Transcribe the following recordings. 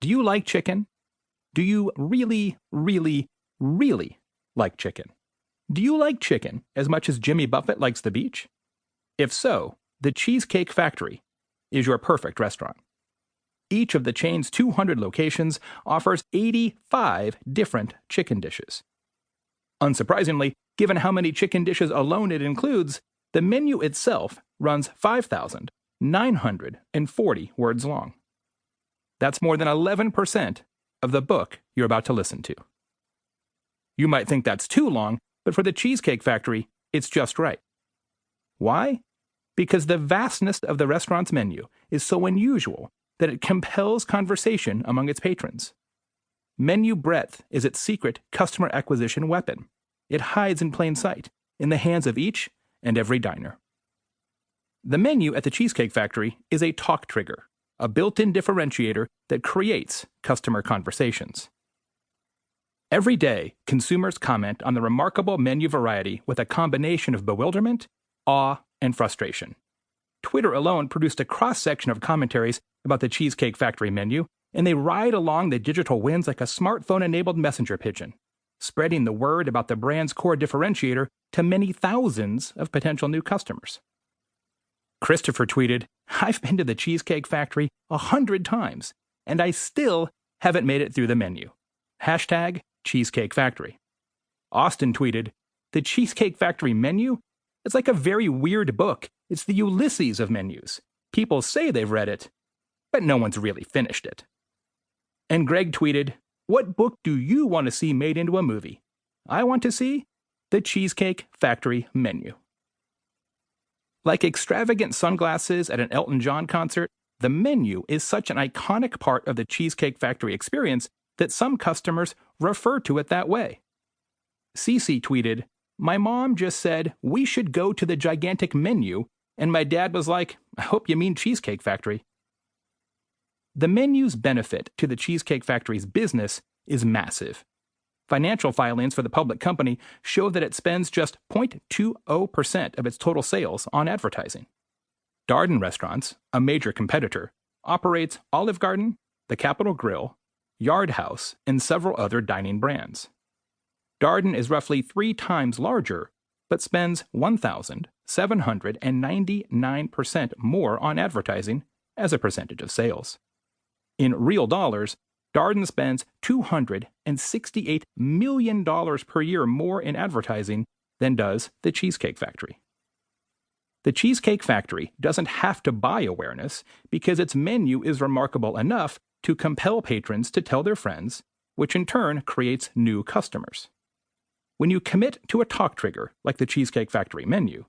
Do you like chicken? Do you really, really, really like chicken? Do you like chicken as much as Jimmy Buffett likes the beach? If so, the Cheesecake Factory is your perfect restaurant. Each of the chain's 200 locations offers 85 different chicken dishes. Unsurprisingly, given how many chicken dishes alone it includes, the menu itself runs 5,940 words long. That's more than 11% of the book you're about to listen to. You might think that's too long, but for the Cheesecake Factory, it's just right. Why? Because the vastness of the restaurant's menu is so unusual that it compels conversation among its patrons. Menu breadth is its secret customer acquisition weapon. It hides in plain sight, in the hands of each and every diner. The menu at the Cheesecake Factory is a talk trigger, a built-in differentiator that creates customer conversations. Every day, consumers comment on the remarkable menu variety with a combination of bewilderment, awe, and frustration. Twitter alone produced a cross-section of commentaries about the Cheesecake Factory menu, and they ride along the digital winds like a smartphone-enabled messenger pigeon, spreading the word about the brand's core differentiator to many thousands of potential new customers. Christopher tweeted, "I've been to the Cheesecake Factory 100 times, and I still haven't made it through the menu. Hashtag Cheesecake Factory." Austin tweeted, "The Cheesecake Factory menu? It's like a very weird book. It's the Ulysses of menus. People say they've read it, but no one's really finished it." And Greg tweeted, "What book do you want to see made into a movie? I want to see the Cheesecake Factory menu." Like extravagant sunglasses at an Elton John concert, the menu is such an iconic part of the Cheesecake Factory experience that some customers refer to it that way. Cece tweeted, "My mom just said we should go to the gigantic menu, and my dad was like, I hope you mean Cheesecake Factory." The menu's benefit to the Cheesecake Factory's business is massive. Financial filings for the public company show that it spends just 0.20% of its total sales on advertising. Darden Restaurants, a major competitor, operates Olive Garden, the Capitol Grill, Yard House, and several other dining brands. Darden is roughly 3 times larger, but spends 1,799% more on advertising as a percentage of sales. In real dollars, Darden spends $268 million per year more in advertising than does the Cheesecake Factory. The Cheesecake Factory doesn't have to buy awareness because its menu is remarkable enough to compel patrons to tell their friends, which in turn creates new customers. When you commit to a talk trigger like the Cheesecake Factory menu,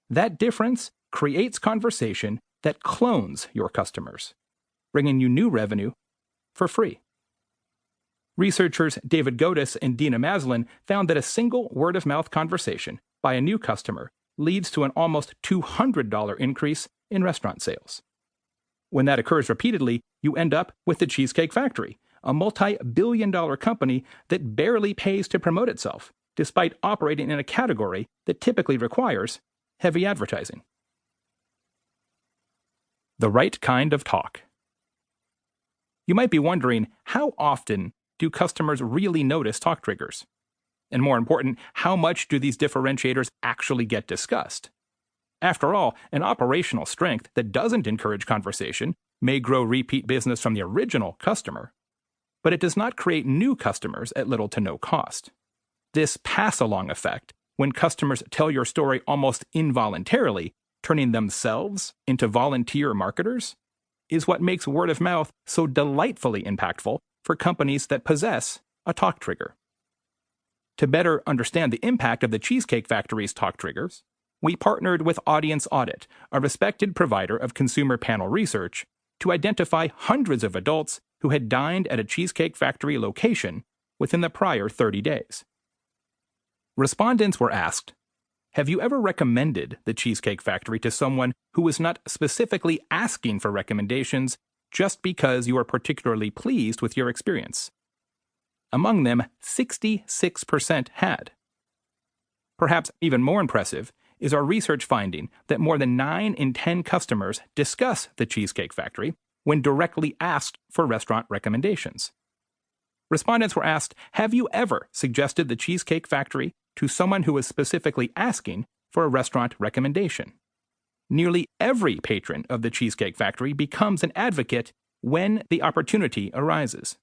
that difference creates conversation that clones your customers, bringing you new revenue for free. Researchers David Godis and Dina Maslin found that a single word-of-mouth conversation by a new customer leads to an almost $200 increase in restaurant sales. When that occurs repeatedly, you end up with the Cheesecake Factory, a multi-billion-dollar company that barely pays to promote itself, despite operating in a category that typically requires heavy advertising. The right kind of talk. You might be wondering, how often do customers really notice talk triggers? And more important, how much do these differentiators actually get discussed? After all, an operational strength that doesn't encourage conversation may grow repeat business from the original customer, but it does not create new customers at little to no cost. This pass-along effect, when customers tell your story almost involuntarily, turning themselves into volunteer marketers, is what makes word of mouth so delightfully impactful for companies that possess a talk trigger. To better understand the impact of the Cheesecake Factory's talk triggers, we partnered with Audience Audit, a respected provider of consumer panel research, to identify hundreds of adults who had dined at a Cheesecake Factory location within the prior 30 days. Respondents were asked, "Have you ever recommended the Cheesecake Factory to someone who was not specifically asking for recommendations just because you are particularly pleased with your experience?" Among them, 66% had. Perhaps even more impressive is our research finding that more than 9 in 10 customers discuss the Cheesecake Factory when directly asked for restaurant recommendations. Respondents were asked, have you ever suggested the Cheesecake Factory to someone who was specifically asking for a restaurant recommendation? Nearly every patron of the Cheesecake Factory becomes an advocate when the opportunity arises.